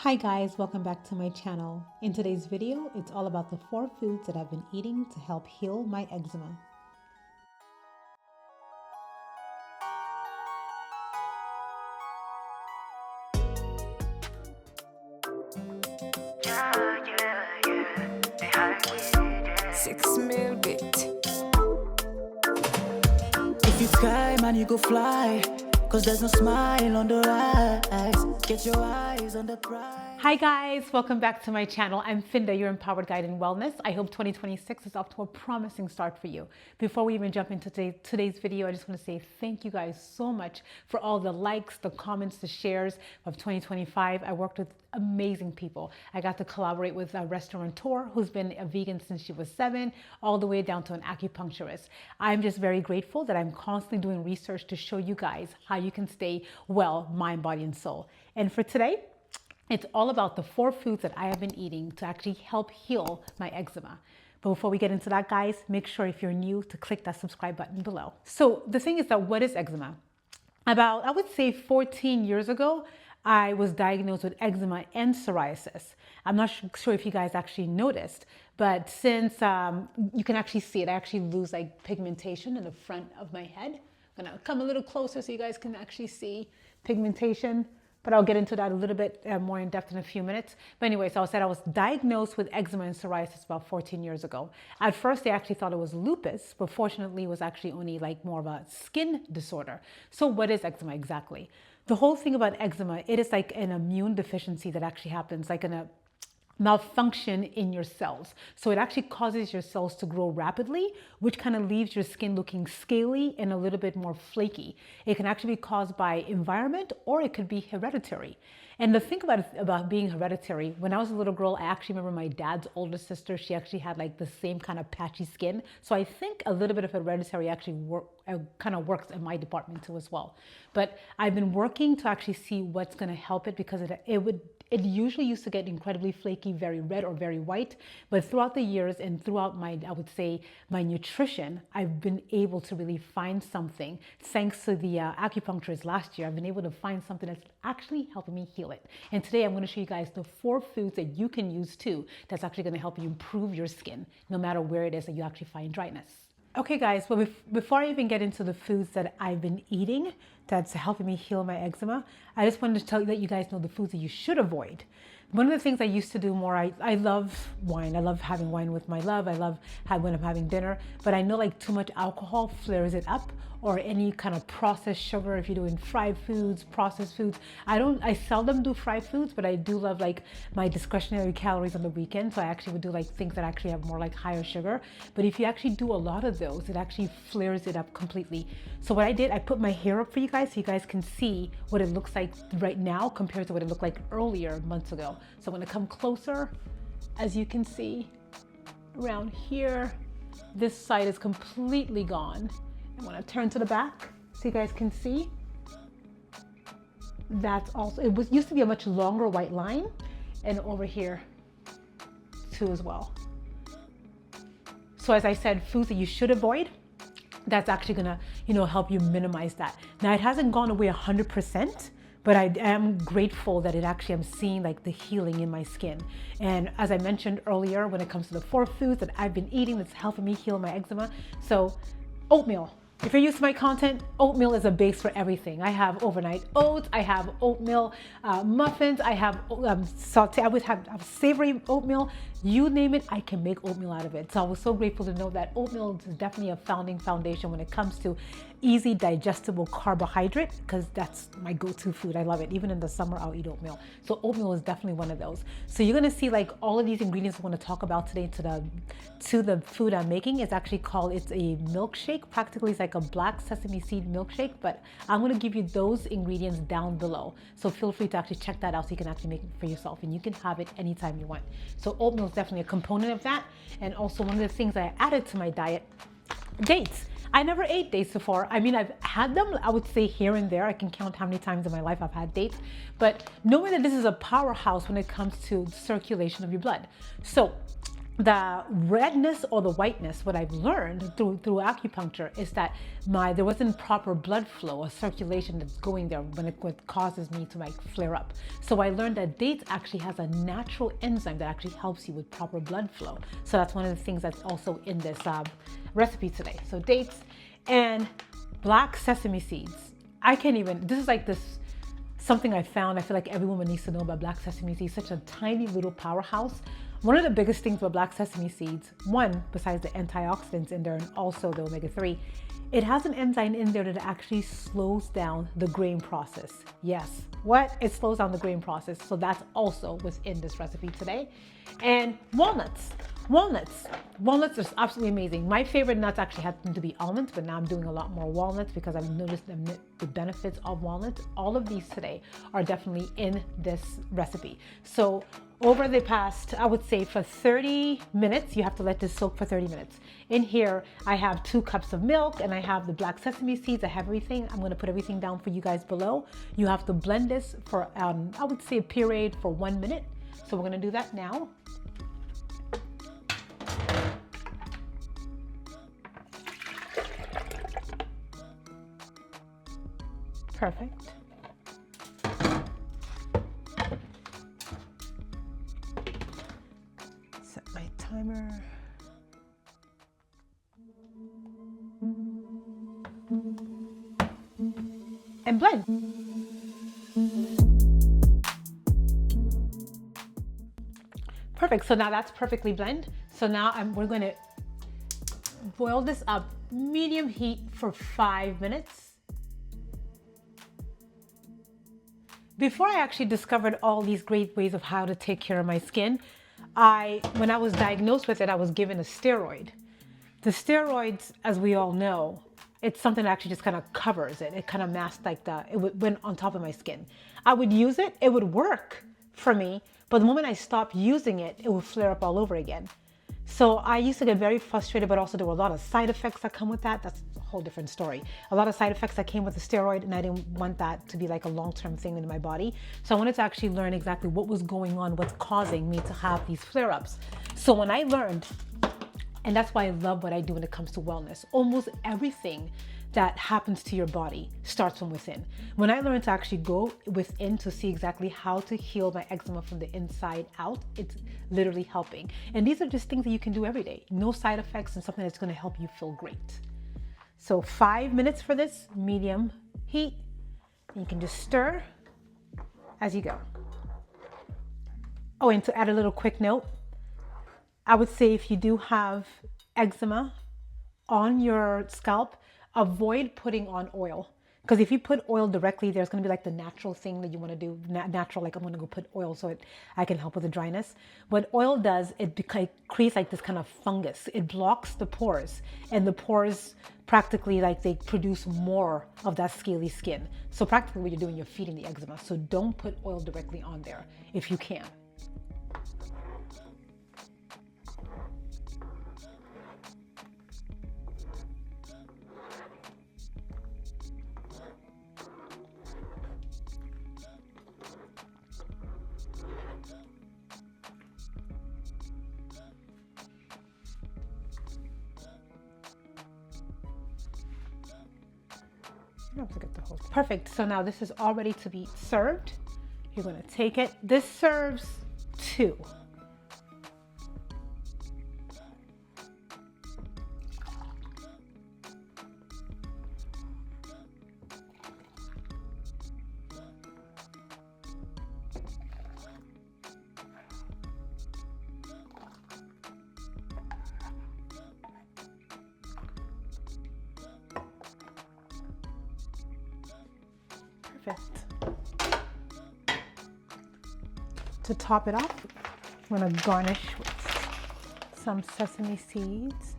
Hi guys, welcome back to my channel. In today's video, it's all about the 4 foods that I've been eating to help heal my eczema. Six mil bit. If you cry, man, you go fly. Cause there's no smile on the eyes. Get your eyes on the prize. Hi guys, welcome back to my channel. I'm Finda, your empowered guide in wellness. I hope 2026 is off to a promising start for you. Before we even jump into today's video, I just want to say thank you guys so much for all the likes, the comments, the shares of 2025. I worked with amazing people. I got to collaborate with a restaurateur who's been a vegan since she was 7, all the way down to an acupuncturist. I'm just very grateful that I'm constantly doing research to show you guys how you can stay well, mind, body, and soul. And for today, it's all about the 4 foods that I have been eating to actually help heal my eczema. But before we get into that, guys, make sure if you're new to click that subscribe button below. So the thing is that what is eczema? About, I would say 14 years ago, I was diagnosed with eczema and psoriasis. I'm not sure if you guys actually noticed, but since you can actually see it, I actually lose like pigmentation in the front of my head. I'm gonna come a little closer so you guys can actually see pigmentation. But I'll get into that a little bit more in depth in a few minutes. But anyway, so I said I was diagnosed with eczema and psoriasis about 14 years ago. At first, they actually thought it was lupus, but fortunately, it was actually only like more of a skin disorder. So what is eczema exactly? The whole thing about eczema, it is like an immune deficiency that actually happens, like in a malfunction in your cells. So it actually causes your cells to grow rapidly, which kind of leaves your skin looking scaly and a little bit more flaky. It can actually be caused by environment or it could be hereditary. And the thing about being hereditary, when I was a little girl, I actually remember my dad's older sister, she actually had like the same kind of patchy skin. So I think a little bit of hereditary actually kind of works in my department too as well. But I've been working to actually see what's going to help it because it usually used to get incredibly flaky, very red or very white. But throughout the years and throughout I would say, my nutrition, I've been able to really find something. Thanks to the acupuncturist last year, I've been able to find something that's actually helping me heal it. And today I'm going to show you guys the 4 foods that you can use too that's actually going to help you improve your skin, no matter where it is that you actually find dryness. Okay guys, well before I even get into the foods that I've been eating that's helping me heal my eczema, I just wanted to let you guys know the foods that you should avoid. One of the things I used to do more, I love wine. I love having wine with my love. I love when I'm having dinner, but I know like too much alcohol flares it up, or any kind of processed sugar. If you're doing fried foods, processed foods. I seldom do fried foods, but I do love like my discretionary calories on the weekend. So I actually would do like things that actually have more like higher sugar. But if you actually do a lot of those, it actually flares it up completely. So what I did, I put my hair up for you guys so you guys can see what it looks like right now compared to what it looked like earlier months ago. So I'm gonna come closer. As you can see, around here, this side is completely gone. I'm gonna turn to the back so you guys can see. That's also, it used to be a much longer white line, and over here too as well. So as I said, foods that you should avoid, that's actually gonna, help you minimize that. Now it hasn't gone away 100%, but I am grateful that I'm seeing like the healing in my skin. And as I mentioned earlier, when it comes to the 4 foods that I've been eating that's helping me heal my eczema, so oatmeal. If you're used to my content, oatmeal is a base for everything. I have overnight oats, I have oatmeal muffins, I have I would have savory oatmeal. You name it, I can make oatmeal out of it. So I was so grateful to know that oatmeal is definitely a foundation when it comes to easy digestible carbohydrate, because that's my go-to food. I love it. Even in the summer, I'll eat oatmeal. So oatmeal is definitely one of those. So you're gonna see like all of these ingredients I want to talk about today to the food I'm making. It's actually it's a milkshake. Practically it's like a black sesame seed milkshake, but I'm gonna give you those ingredients down below. So feel free to actually check that out so you can actually make it for yourself, and you can have it anytime you want. So oatmeal is definitely a component of that. And also one of the things I added to my diet, dates. I never ate dates before. I mean, I've had them, I would say here and there. I can count how many times in my life I've had dates, but knowing that this is a powerhouse when it comes to circulation of your blood. So the redness or the whiteness, what I've learned through acupuncture is that there wasn't proper blood flow or circulation that's going there when it causes me to like flare up. So I learned that dates actually has a natural enzyme that actually helps you with proper blood flow. So that's one of the things that's also in this recipe today. So dates and black sesame seeds. I can't even, this is like something I found. I feel like every woman needs to know about black sesame seeds. Such a tiny little powerhouse. One of the biggest things about black sesame seeds, one, besides the antioxidants in there and also the omega-3, it has an enzyme in there that actually slows down the grain process. Yes, what? It slows down the grain process. So that's also within this recipe today. And walnuts. Walnuts are absolutely amazing. My favorite nuts actually happen to be almonds, but now I'm doing a lot more walnuts because I've noticed the benefits of walnuts. All of these today are definitely in this recipe. So over the past, I would say for 30 minutes, you have to let this soak for 30 minutes. In here, I have 2 cups of milk and I have the black sesame seeds. I have everything. I'm gonna put everything down for you guys below. You have to blend this for, I would say a pureed for 1 minute. So we're gonna do that now. Perfect. Set my timer. And blend. Perfect. So now that's perfectly blended. So now we're going to boil this up medium heat for 5 minutes. Before I actually discovered all these great ways of how to take care of my skin, when I was diagnosed with it, I was given a steroid. The steroids, as we all know, it's something that actually just kind of covers it. It kind of masks it went on top of my skin. I would use it, it would work for me, but the moment I stopped using it, it would flare up all over again. So I used to get very frustrated, but also there were a lot of side effects that come with that. That's a whole different story. A lot of side effects that came with the steroid, and I didn't want that to be like a long-term thing in my body. So I wanted to actually learn exactly what was going on, what's causing me to have these flare-ups. So when I learned, and that's why I love what I do when it comes to wellness, almost everything that happens to your body starts from within. When I learned to actually go within to see exactly how to heal my eczema from the inside out, it's literally helping. And these are just things that you can do every day. No side effects and something that's gonna help you feel great. So 5 minutes for this, medium heat. You can just stir as you go. Oh, and to add a little quick note, I would say if you do have eczema on your scalp, avoid putting on oil. Because if you put oil directly, there's going to be like the natural thing that you want to do. Natural, like I'm going to go put oil so I can help with the dryness. What oil does, it creates like this kind of fungus. It blocks the pores, and the pores practically like they produce more of that scaly skin. So practically what you're doing, you're feeding the eczema. So don't put oil directly on there if you can. Perfect. So now this is all ready to be served. You're going to take it. This serves 2. Perfect. To top it off, I'm going to garnish with some sesame seeds.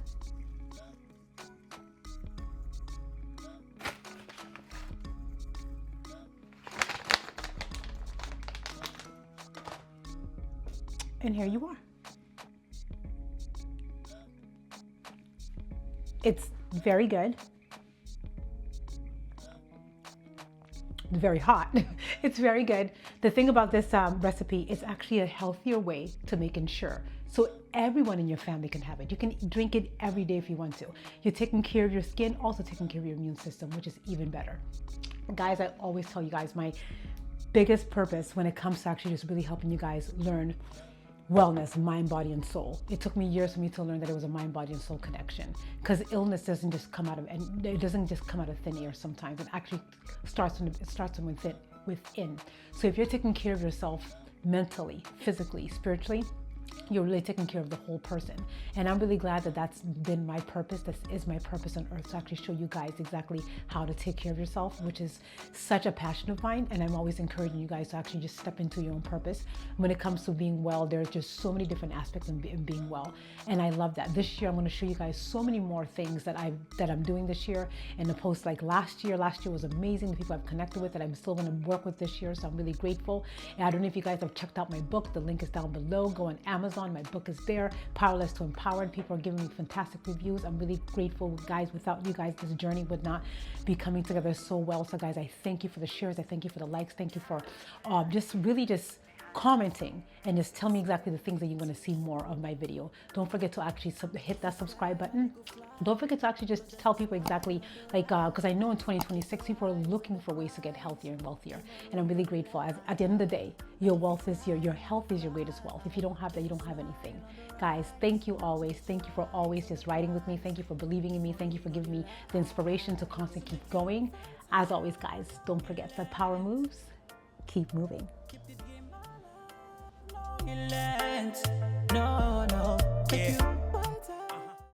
And here you are. It's very good. Very hot. It's very good. The thing about this recipe is actually a healthier way to making sure. So everyone in your family can have it. You can drink it every day if you want to. You're taking care of your skin, also taking care of your immune system, which is even better. Guys, I always tell you guys, my biggest purpose when it comes to actually just really helping you guys learn wellness, mind, body, and soul. It took me years for me to learn that it was a mind, body, and soul connection, because illness doesn't just come out of, and it doesn't just come out of thin air sometimes. It actually starts from within. So if you're taking care of yourself mentally, physically, spiritually, you're really taking care of the whole person. And I'm really glad that that's been my purpose. This is my purpose on earth, to actually show you guys exactly how to take care of yourself, which is such a passion of mine. And I'm always encouraging you guys to actually just step into your own purpose. When it comes to being well, there's just so many different aspects in being well. And I love that. This year, I'm going to show you guys so many more things that I'm doing this year. And the post like last year was amazing. The people I've connected with that I'm still going to work with this year. So I'm really grateful. And I don't know if you guys have checked out my book. The link is down below. Go on Amazon. My book is there, Powerless to Empowered. People are giving me fantastic reviews. I'm really grateful, guys. Without you guys, this journey would not be coming together so well. So guys, I thank you for the shares. I thank you for the likes. Thank you for just commenting and just tell me exactly the things that you want to see more of my video. Don't forget to actually hit that subscribe button. Don't forget to actually just tell people exactly, like, because I know in 2026 people are looking for ways to get healthier and wealthier, and I'm really grateful. At the end of the day, your wealth is your health is your greatest wealth. If you don't have that, you don't have anything. Guys, thank you always. Thank you for always just riding with me. Thank you for believing in me. Thank you for giving me the inspiration to constantly keep going. As always, guys, don't forget that power moves. Keep moving. No, yeah.